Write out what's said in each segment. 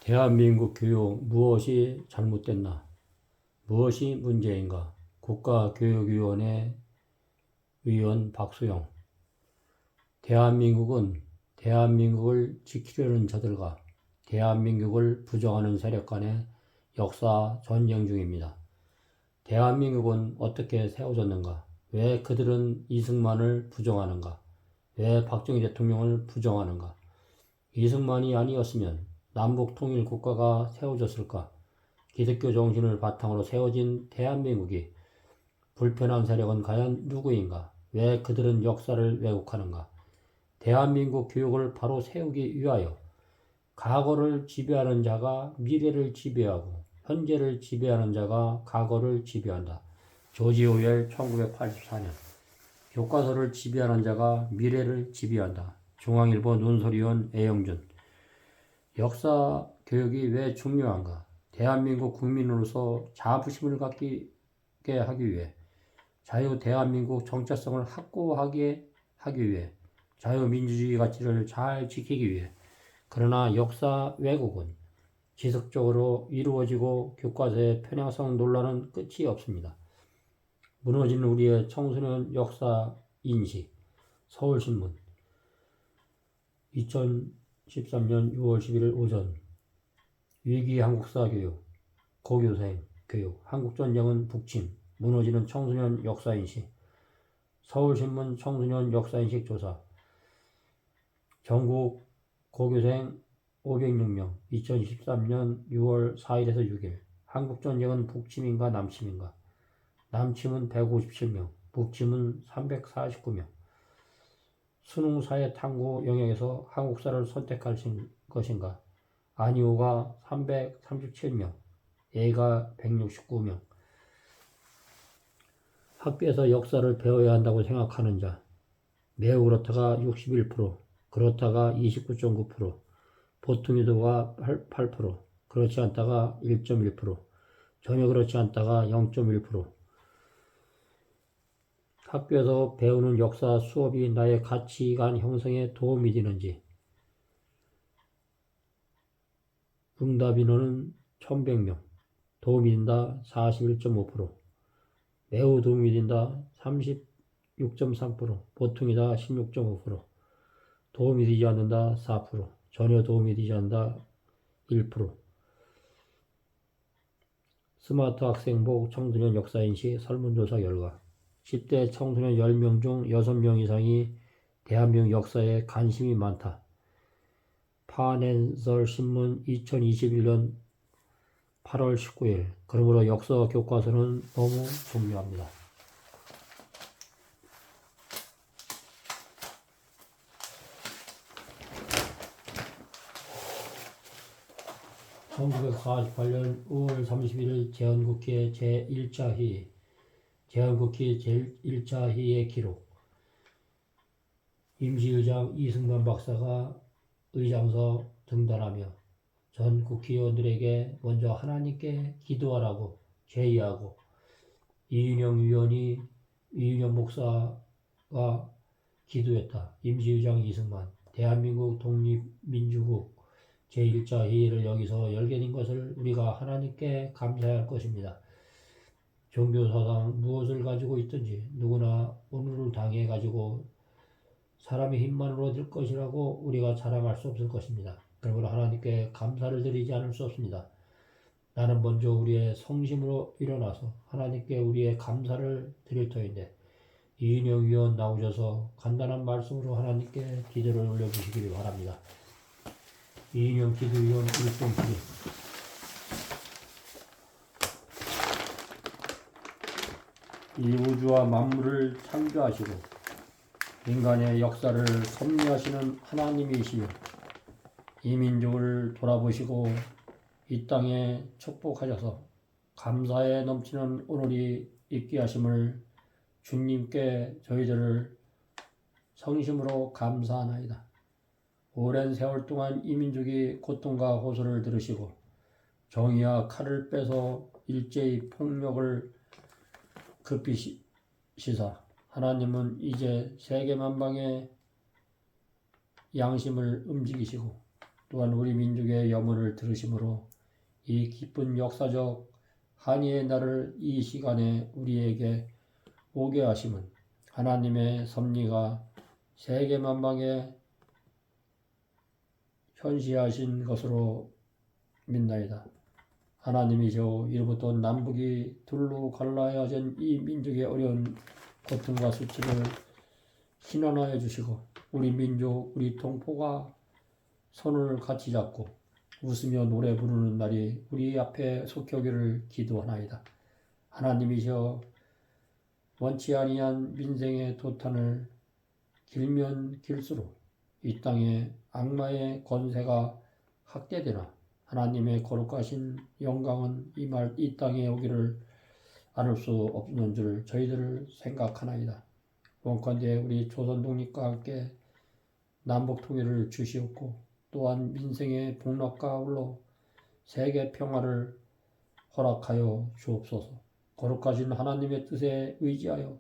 대한민국 교육 무엇이 잘못됐나? 무엇이 문제인가? 국가교육위원회 위원 박수영. 대한민국을 지키려는 자들과 대한민국을 부정하는 세력 간의 역사 전쟁 중입니다. 대한민국은 어떻게 세워졌는가? 왜 그들은 이승만을 부정하는가? 왜 박정희 대통령을 부정하는가? 이승만이 아니었으면 남북통일국가가 세워졌을까? 기독교 정신을 바탕으로 세워진 대한민국이 불편한 세력은 과연 누구인가? 왜 그들은 역사를 왜곡하는가? 대한민국 교육을 바로 세우기 위하여 과거를 지배하는 자가 미래를 지배하고 현재를 지배하는 자가 과거를 지배한다. 조지 오웰 1984년. 교과서를 지배하는 자가 미래를 지배한다. 중앙일보 논설위원 애영준. 역사 교육이 왜 중요한가? 대한민국 국민으로서 자부심을 갖게 하기 위해, 자유 대한민국 정체성을 확고하게 하기 위해, 자유민주주의 가치를 잘 지키기 위해. 그러나 역사 왜곡은 지속적으로 이루어지고 교과서의 편향성 논란은 끝이 없습니다. 무너지는 우리의 청소년 역사 인식. 서울신문 2013년 6월 11일 오전. 위기 한국사 교육, 고교생 교육, 한국전쟁은 북침, 무너지는 청소년 역사인식. 서울신문 청소년 역사인식 조사. 전국 고교생 506명, 2013년 6월 4일에서 6일. 한국전쟁은 북침인가 남침인가? 남침은 157명, 북침은 349명. 수능 사회 탐구 영역에서 한국사를 선택할 것인가? 아니오가 337명, 예가 169명. 학교에서 역사를 배워야 한다고 생각하는 자, 매우 그렇다가 61%, 그렇다가 29.9%, 보통이도가 8%, 그렇지 않다가 1.1%, 전혀 그렇지 않다가 0.1%. 학교에서 배우는 역사 수업이 나의 가치관 형성에 도움이 되는지. 응답 인원은 1100명, 도움이 된다 41.5%, 매우 도움이 된다 36.3%, 보통이다 16.5%, 도움이 되지 않는다 4%, 전혀 도움이 되지 않는다 1%. 스마트 학생복 청소년 역사인식 설문조사 결과 10대 청소년 10명 중 6명 이상이 대한민국 역사에 관심이 많다. 파낸설 신문 2021년 8월 19일. 그러므로 역사 교과서는 너무 중요합니다. (1948년 5월 31일) 제헌국회 제1차 회의. 제헌국회 제1차 회의의 기록. 임시의장 이승만 박사가 의장서 등단하며 전 국회의원들에게 먼저 하나님께 기도하라고 제의하고, 이윤영 목사가 기도했다. 임시의장 이승만. 대한민국 독립민주국 제1차 회의를 여기서 열게 된 것을 우리가 하나님께 감사해야 할 것입니다. 종교사상 무엇을 가지고 있든지 누구나 오늘을 당해 가지고 사람의 힘만으로 얻을 것이라고 우리가 자랑할 수 없을 것입니다. 그러므로 하나님께 감사를 드리지 않을 수 없습니다. 나는 먼저 우리의 성심으로 일어나서 하나님께 우리의 감사를 드릴 터인데, 이인영 위원 나오셔서 간단한 말씀으로 하나님께 기도를 올려주시기를 바랍니다. 이인영 기도위원 1.7. 이 우주와 만물을 창조하시고 인간의 역사를 섭리하시는 하나님이시며, 이 민족을 돌아보시고 이 땅에 축복하셔서 감사에 넘치는 오늘이 있게 하심을 주님께 저희들을 성심으로 감사하나이다. 오랜 세월 동안 이 민족이 고통과 호소를 들으시고 정의와 칼을 빼서 일제히 폭력을 급히 시사, 하나님은 이제 세계 만방의 양심을 움직이시고 또한 우리 민족의 염원을 들으심으로 이 기쁜 역사적 한의의 날을 이 시간에 우리에게 오게 하심은 하나님의 섭리가 세계 만방에 현시하신 것으로 믿나이다. 하나님이시여 이로부터 남북이 둘로 갈라져진 이 민족의 어려운 고통과 수치를 신원하여 주시고 우리 민족 우리 동포가 손을 같이 잡고 웃으며 노래 부르는 날이 우리 앞에 속혀오기를 기도하나이다. 하나님이시여 원치 아니한 민생의 도탄을 길면 길수록 이 땅에 악마의 권세가 확대되나 하나님의 거룩하신 영광은 이 땅에 오기를 않을 수 없는 줄 저희들을 생각하나이다. 원컨대 우리 조선 독립과 함께 남북 통일을 주시옵고 또한 민생의 복락과 아울러 세계 평화를 허락하여 주옵소서. 거룩하신 하나님의 뜻에 의지하여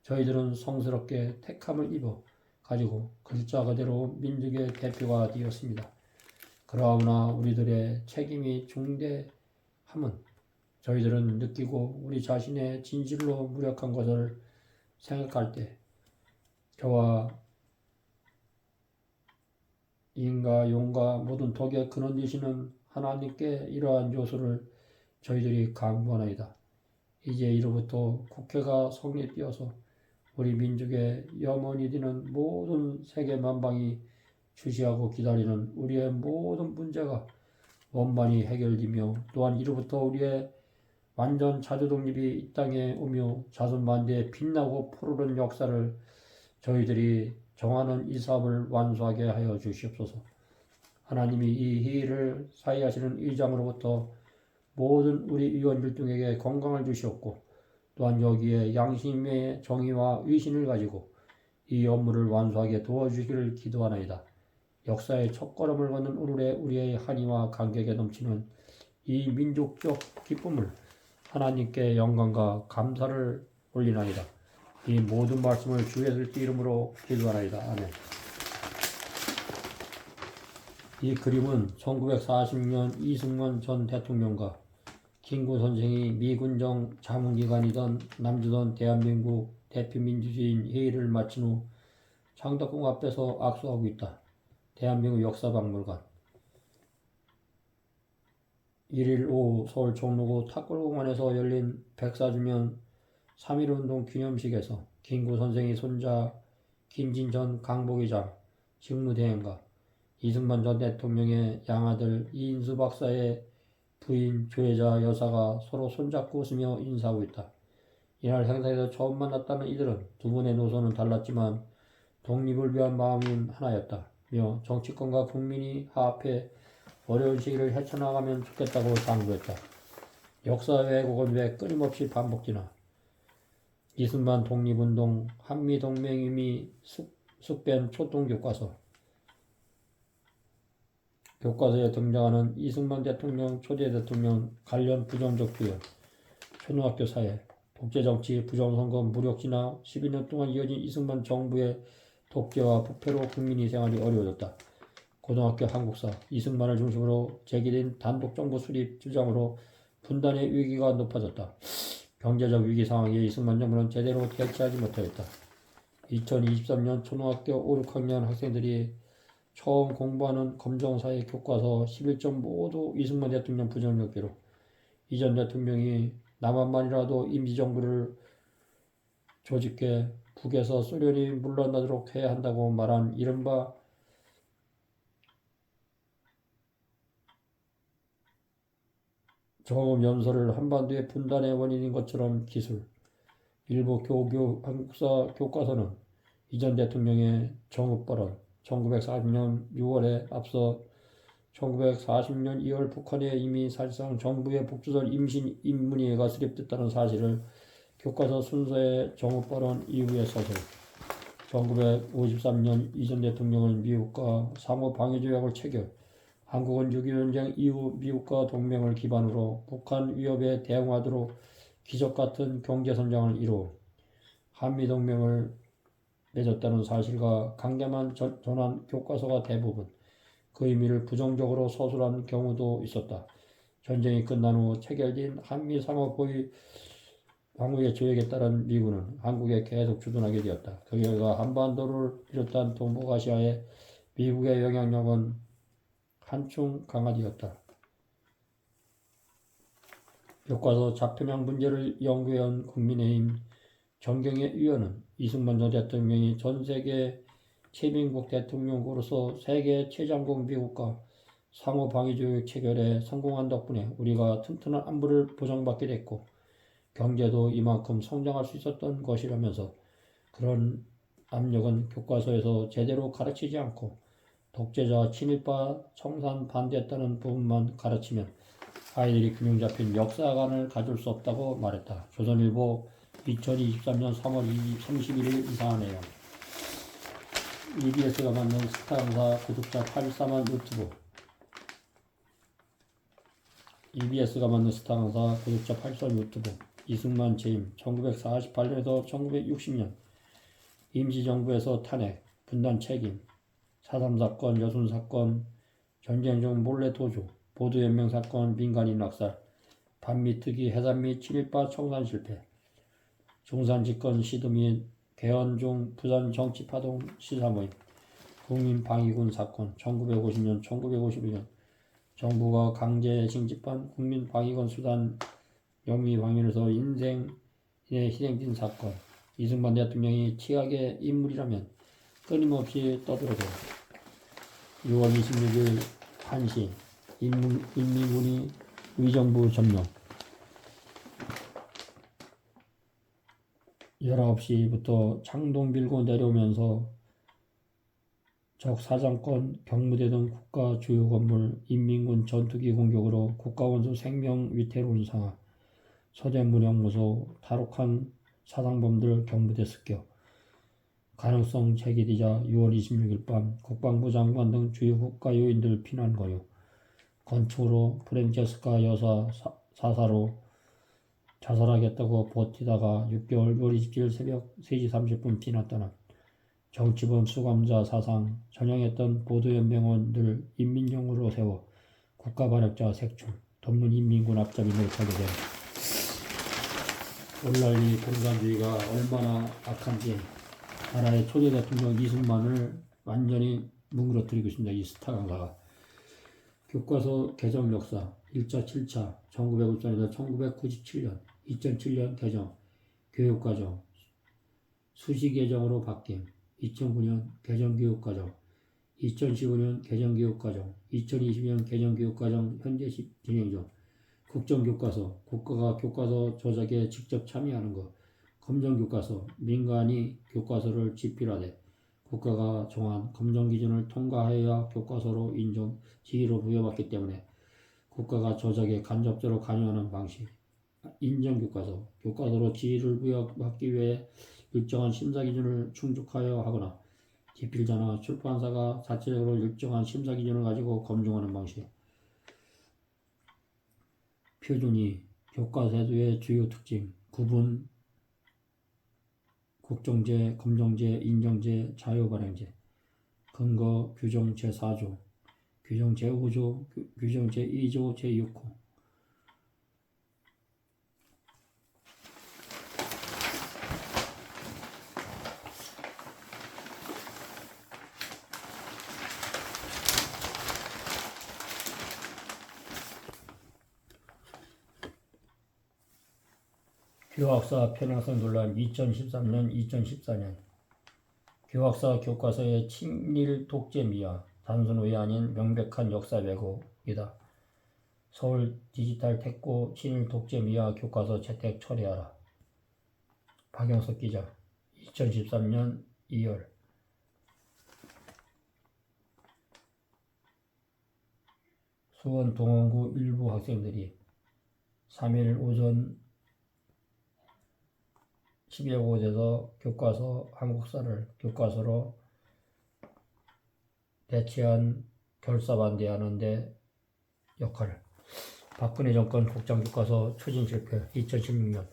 저희들은 성스럽게 택함을 입어 가지고 글자 그대로 민족의 대표가 되었습니다. 그러나 우리들의 책임이 중대함은 저희들은 느끼고 우리 자신의 진실로 무력한 것을 생각할 때 저와 인과 용과 모든 덕의 근원 되시는 하나님께 이러한 요소를 저희들이 강구하나이다. 이제 이로부터 국회가 성립되어서 우리 민족의 염원이 되는 모든 세계 만방이 주시하고 기다리는 우리의 모든 문제가 원만히 해결되며 또한 이로부터 우리의 완전 자주 독립이 이 땅에 오며 자손 만대에 빛나고 푸르른 역사를 저희들이 정하는 이 사업을 완수하게 하여 주시옵소서. 하나님이 이 회의를 사회하시는 의장으로부터 모든 우리 의원들 등에게 건강을 주시옵고 또한 여기에 양심의 정의와 의신을 가지고 이 업무를 완수하게 도와주시기를 기도하나이다. 역사의 첫걸음을 걷는 오늘의 우리의 한의와 감격에 넘치는 이 민족적 기쁨을 하나님께 영광과 감사를 올리나이다. 이 모든 말씀을 주 예수 그리스도 이름으로 기도하나이다. 아멘. 이 그림은 1940년 이승만 전 대통령과 김구 선생이 미군정 자문기관이던 남주던 대한민국 대표민주주의인 회의를 마친 후 창덕궁 앞에서 악수하고 있다. 대한민국 역사박물관 1일 오후 서울 종로구 탁골공원에서 열린 104주년 3.1운동 기념식에서 김구 선생의 손자 김진 전 강복의장 직무대행과 이승만 전 대통령의 양아들 이인수 박사의 부인 조혜자 여사가 서로 손잡고 웃으며 인사하고 있다. 이날 행사에서 처음 만났다는 이들은 두 분의 노선은 달랐지만 독립을 위한 마음은 하나였다. 며 정치권과 국민이 화합해 어려운 시기를 헤쳐나가면 좋겠다고 당부했다. 역사 왜곡은 왜 끊임없이 반복되나? 이승만 독립운동 한미동맹임이 숙변 초등교과서 교과서에 등장하는 이승만 대통령, 초대 대통령 관련 부정적 표현, 초등학교 사회, 독재정치, 부정선거, 무력진화, 12년 동안 이어진 이승만 정부의 독재와 부패로 국민의 생활이 어려워졌다. 고등학교 한국사, 이승만을 중심으로 제기된 단독정부 수립 주장으로 분단의 위기가 높아졌다. 경제적 위기 상황에 이승만 정부는 제대로 대처하지 못하였다. 2023년 초등학교 5, 6학년 학생들이 처음 공부하는 검정사회 교과서 11점 모두 이승만 대통령 부정적 기록. 이전 대통령이 남한만이라도 임시정부를 조직해 북에서 소련이 물러나도록 해야 한다고 말한 이른바 정음연설을 한반도의 분단의 원인인 것처럼 기술. 일부 교교 한국사 교과서는 이전 대통령의 정읍발언 1940년 6월에 앞서 1940년 2월 북한에 이미 사실상 정부의 북조선 임신 인문위가 수립됐다는 사실을 교과서 순서의 정읍발언 이후에 써서 1953년 이전 대통령은 미국과 상호방위조약을 체결, 한국은 6.25전쟁 이후 미국과 동맹을 기반으로 북한 위협에 대응하도록 기적같은 경제선장을 이루어 한미동맹을 맺었다는 사실과 관계만 전한 교과서가 대부분 그 의미를 부정적으로 서술한 경우도 있었다. 전쟁이 끝난 후 체결된 한미 상호 보위 방위의 조약에 따른 미군은 한국에 계속 주둔하게 되었다. 그 결과 한반도를 비롯한 동북아시아의 미국의 영향력은 한층 강화되었다. 교과서 좌편향 문제를 연구해온 국민의힘 정경혜 의원은 이승만 전 대통령이 전 세계 최민국 대통령으로서 세계 최장국 미국과 상호 방위조약 체결에 성공한 덕분에 우리가 튼튼한 안보를 보장받게 됐고 경제도 이만큼 성장할 수 있었던 것이라면서 그런 압력은 교과서에서 제대로 가르치지 않고 독재자 친일파 청산 반대했다는 부분만 가르치면 아이들이 균형 잡힌 역사관을 가질 수 없다고 말했다. 조선일보 2023년 3월 31일 이상한 내용. EBS가 만든 스타 강사 구독자 84만 유튜브. EBS가 만든 스타 강사 구독자 84만 유튜브. 이승만 재임 1948년에서 1960년 임시정부에서 탄핵, 분단 책임, 4.3 사건, 여순 사건, 전쟁 중 몰래 도주, 보도연맹 사건, 민간인 낙살, 반미 특위, 해산 및 친일파 청산 실패, 중산집권 시도 및 개헌 중 부산 정치파동 시사모임, 국민방위군 사건, 1950년, 1951년 정부가 강제 징집한 국민방위군 수단 영미방위에서 인생에 희생된 사건, 이승만 대통령이 치악의 인물이라면 끊임없이 떠들어도 6월 26일 1시 인민군이 의정부 점령 19시부터 창동 밀고 내려오면서 적 사정권, 경무대 등 국가 주요 건물, 인민군 전투기 공격으로 국가원수 생명 위태로운 상황, 서대문형무소 탈옥한 사상범들 경무대 습격, 가능성 제기되자 6월 26일 밤 국방부 장관 등 주요 국가 요인들 피난 거요. 건축으로 프란체스카 여사 사사로 자살하겠다고 버티다가 6개월 6월 27일 새벽 3시 30분 피난 떠난 정치범 수감자 사상 전향했던 보도연맹원들 인민용으로 세워 국가반역자 색출 덮는 인민군 앞잡이 노력하게 된 오늘날 이 공산주의가 얼마나 악한지 나라의 초대 대통령 이승만을 완전히 뭉그러뜨리고 있습니다. 이 스타 강사가. 교과서 개정 역사 1차 7차 1950년에서 1997년 2007년 개정 교육과정 수시개정으로 바뀜 2009년 개정교육과정 2015년 개정교육과정 2020년 개정교육과정 현재 진행 중 국정교과서 국가가 교과서 조작에 직접 참여하는 것 검정교과서 민간이 교과서를 집필하되 국가가 정한 검정기준을 통과하여야 교과서로 인정, 지위로 부여받기 때문에 국가가 조작에 간접적으로 관여하는 방식 인정교과서, 교과서로 지위를 부여받기 위해 일정한 심사기준을 충족하여 하거나 집필자나 출판사가 자체적으로 일정한 심사기준을 가지고 검증하는 방식 표준이 교과제도의 주요 특징 구분 국정제, 검정제, 인정제, 자유발행제 근거 규정 제4조 규정 제5조 규정 제2조 제6호 교학사 편향성 논란 2013년 2014년 교학사 교과서의 친일 독재 미화 단순 오해 아닌 명백한 역사 왜곡이다. 서울 디지털 택고 친일 독재 미화 교과서 채택 처리하라. 박영석 기자 2013년 2월 수원 동원구 일부 학생들이 3일 오전 10여 곳에서 교과서 한국사를 교과서로 대체한 결사 반대하는 데 역할 박근혜 정권 국정교과서 추진 실패 2016년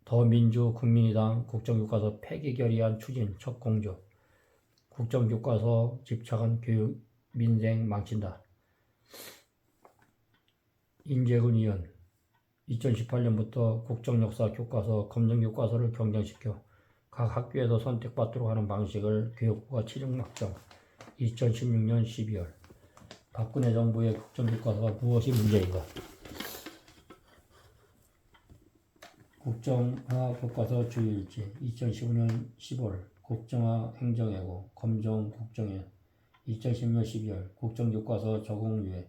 더민주 국민의당 국정교과서 폐기 결의안 추진 첫 공조 국정교과서 집착한 교육 민생 망친다. 인재근 의원 2018년부터 국정역사 교과서, 검정교과서를 경쟁시켜 각 학교에서 선택받도록 하는 방식을 교육부가 최종 확정. 2016년 12월 박근혜 정부의 국정교과서가 무엇이 문제인가? 국정화 교과서 주요일지 2015년 10월 국정화 행정예고 검정 국정연 2016년 12월 국정교과서 적용 유예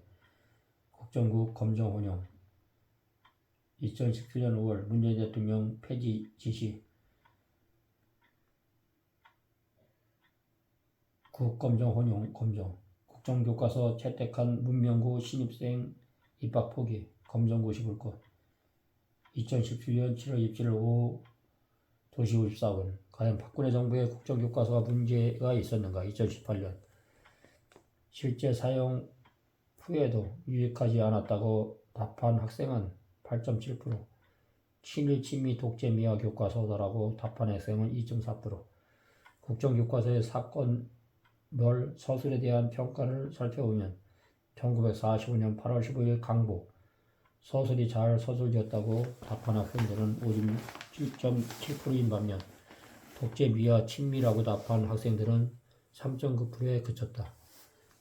국정국 검정 혼용 2017년 5월 문재인 대통령 폐지 지시 국검정 혼용 검정 국정교과서 채택한 문명고 신입생 입학 포기 검정 51건 2017년 7월 27일 오후 2시 54분 과연 박근혜 정부의 국정교과서가 문제가 있었는가? 2018년 실제 사용 후에도 유익하지 않았다고 답한 학생은 8.7%, 친일 친미 독재 미화 교과서다라고 답한 학생은 2.4%. 국정교과서의 사건별 서술에 대한 평가를 살펴보면 1945년 8월 15일 강보 서술이 잘 서술되었다고 답한 학생들은 57.7%인 반면 독재 미화 친미라고 답한 학생들은 3.9%에 그쳤다.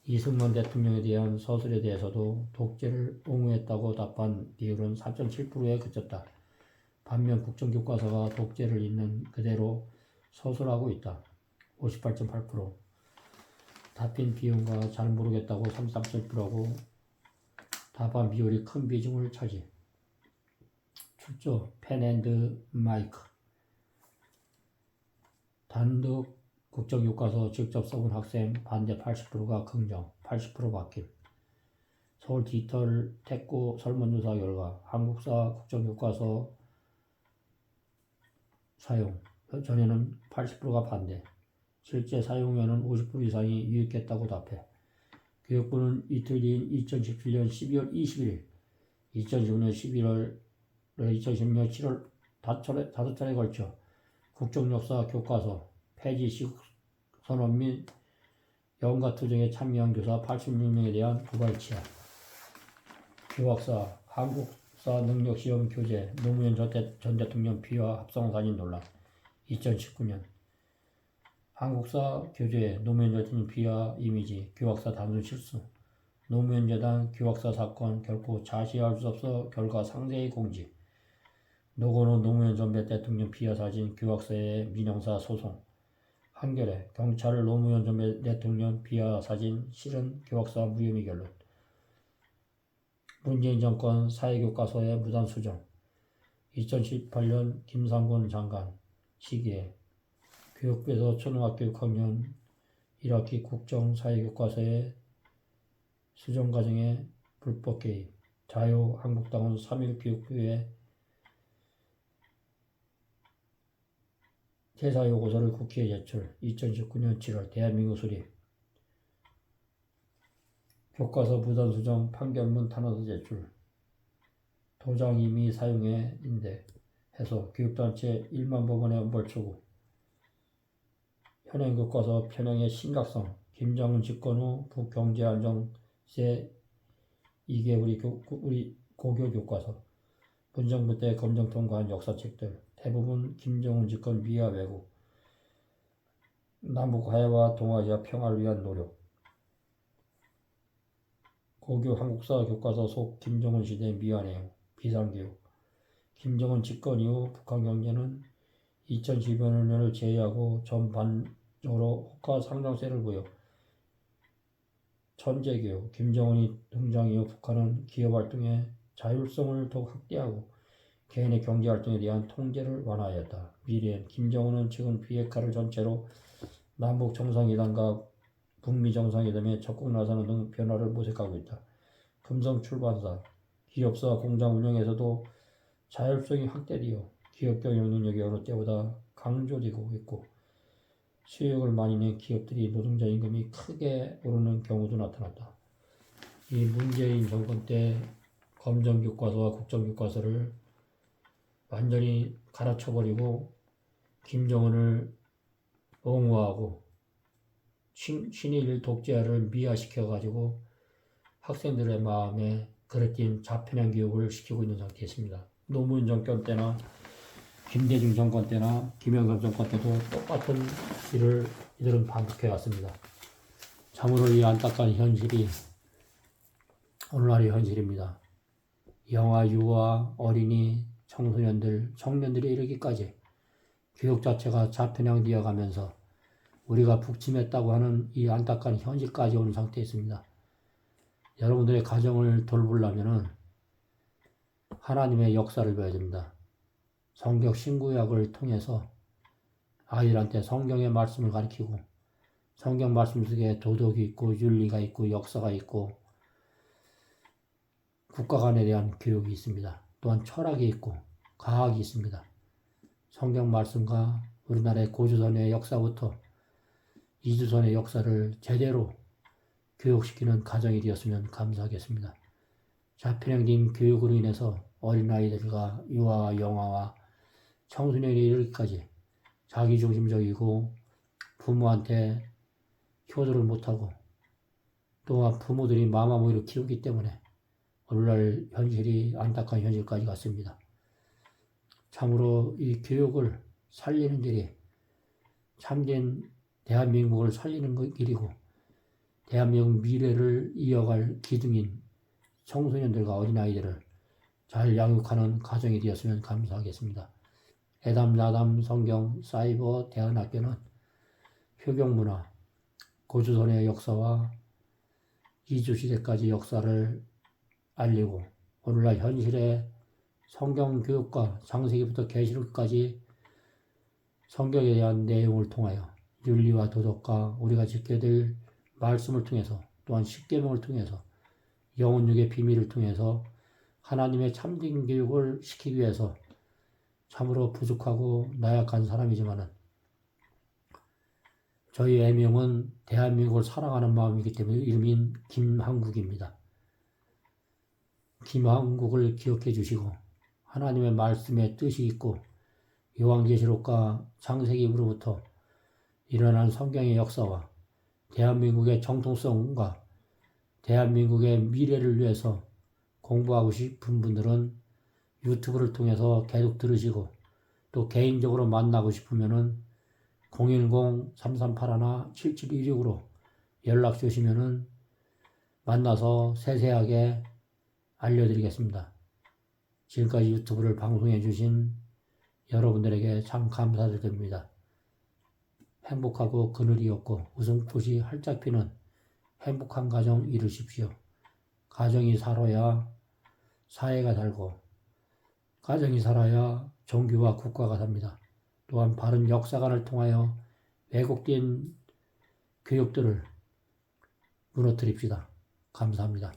이승만 대통령에 대한 서술에 대해서도 독재를 옹호했다고 답한 비율은 4.7%에 그쳤다. 반면 국정교과서가 독재를 있는 그대로 서술하고 있다. 58.8%. 답인 비용과 잘 모르겠다고 33.9%하고 답안 비율이 큰 비중을 차지. 출조 펜앤드 마이크 단독 국정교과서 직접 써본 학생 반대 80%가 긍정, 80% 바뀜. 서울 디지털 택고 설문조사 결과 한국사 국정교과서 사용 전에는 80%가 반대, 실제 사용에는 50% 이상이 유익했다고 답해. 교육부는 이틀 뒤인 2017년 12월 21일, 2015년 11월, 2016년 7월 5차례에 걸쳐 국정역사 교과서 폐지 시국선언 및 영가 투쟁에 참여한 교사 86명에 대한 고발 취하. 교학사, 한국사 능력시험 교재, 노무현 전 대통령 비화 합성사진 논란. 2019년 한국사 교재에 노무현 전 대통령 비화 이미지, 교학사 단순 실수. 노무현 재단 교학사 사건 결코 자시할 수 없어 결과 상세히 공지. 노건호 노무현 전 대통령 비화 사진 교학사의 민형사 소송. 한겨레 경찰 노무현 전 대통령 비하 사진 실은 교학사 무혐의 결론. 문재인 정권 사회교과서의 무단 수정. 2018년 김상곤 장관 시기에 교육부에서 초등학교 6학년 1학기 국정 사회교과서의 수정 과정에 불법 개입. 자유한국당은 3일 교육부에 퇴사요구서를 국회에 제출. 2019년 7월 대한민국 수립 교과서 무단 수정 판결문 탄원서 제출. 도장 이미 사용해 인데 해서 교육단체 1만 법원의 엄벌 초구. 현행 교과서 편향의 심각성. 김정은 집권 후 북경제안정세 이게 우리 고교 교과서. 문정부 때 검정 통과한 역사책들. 대부분 김정은 집권 미화 왜곡. 남북 화해와 동아시아 평화를 위한 노력. 고교 한국사 교과서 속 김정은 시대 미화 내용. 비상교육. 김정은 집권 이후 북한 경제는 2015년을 제외하고 전반적으로 호가 상승세를 보여. 천재교육. 김정은이 등장 이후 북한은 기업활동의 자율성을 더욱 확대하고 개인의 경제활동에 대한 통제를 완화하였다. 미래엔 김정은은 지금 비핵화를 전체로 남북 정상회담과 북미 정상회담에 적극 나서는 등 변화를 모색하고 있다. 금성출판사. 기업사 공장 운영에서도 자율성이 확대되어 기업 경영 능력이 어느 때보다 강조되고 있고 수익을 많이 낸 기업들이 노동자 임금이 크게 오르는 경우도 나타났다. 이 문재인 정권 때 검정교과서와 국정교과서를 완전히 갈아쳐버리고 김정은을 옹호하고 친일 독재를 미화시켜가지고 학생들의 마음에 그릇된 좌편향 교육을 시키고 있는 상태였습니다. 노무현 정권 때나 김대중 정권 때나 김영삼 정권 때도 똑같은 일을 이들은 반복해 왔습니다. 참으로 이 안타까운 현실이 오늘날의 현실입니다. 영아, 유아, 어린이, 청소년들, 청년들이 이르기까지 교육 자체가 좌편향되어 가면서 우리가 북침했다고 하는 이 안타까운 현실까지 온 상태에 있습니다. 여러분들의 가정을 돌보려면 하나님의 역사를 배워야 됩니다. 성경 신구약을 통해서 아이들한테 성경의 말씀을 가르치고 성경 말씀 속에 도덕이 있고 윤리가 있고 역사가 있고 국가관에 대한 교육이 있습니다. 또한 철학이 있고 과학이 있습니다. 성경 말씀과 우리나라의 고조선의 역사부터 이주선의 역사를 제대로 교육시키는 가정이 되었으면 감사하겠습니다. 좌편향된 교육으로 인해서 어린아이들과 유아와 영아와 청소년이 이르기까지 자기중심적이고 부모한테 효도를 못하고 또한 부모들이 마마무이로 키우기 때문에 오늘날 현실이 안타까운 현실까지 갔습니다. 참으로 이 교육을 살리는 길이 참된 대한민국을 살리는 길이고 대한민국 미래를 이어갈 기둥인 청소년들과 어린아이들을 잘 양육하는 가정이 되었으면 감사하겠습니다. 애담, 나담, 성경, 사이버, 대안학교는 효경문화, 고조선의 역사와 이주시대까지 역사를 알리고 오늘날 현실의 성경 교육과 창세기부터 계시록까지 성경에 대한 내용을 통하여 윤리와 도덕과 우리가 지켜야 될 말씀을 통해서 또한 십계명을 통해서 영혼육의 비밀을 통해서 하나님의 참된 교육을 시키기 위해서 참으로 부족하고 나약한 사람이지만은 저희 애명은 대한민국을 사랑하는 마음이기 때문에 이름인 김한국입니다. 김한국을 기억해 주시고 하나님의 말씀에 뜻이 있고 요한계시록과 창세기로부터 일어난 성경의 역사와 대한민국의 정통성과 대한민국의 미래를 위해서 공부하고 싶은 분들은 유튜브를 통해서 계속 들으시고 또 개인적으로 만나고 싶으면은 010-3381-7716으로 연락 주시면은 만나서 세세하게 알려드리겠습니다. 지금까지 유튜브를 방송해 주신 여러분들에게 참 감사드립니다. 행복하고 그늘이 없고 웃음꽃이 활짝 피는 행복한 가정 이루십시오. 가정이 살아야 사회가 살고 가정이 살아야 종교와 국가가 삽니다. 또한 바른 역사관을 통하여 왜곡된 교육들을 무너뜨립시다. 감사합니다.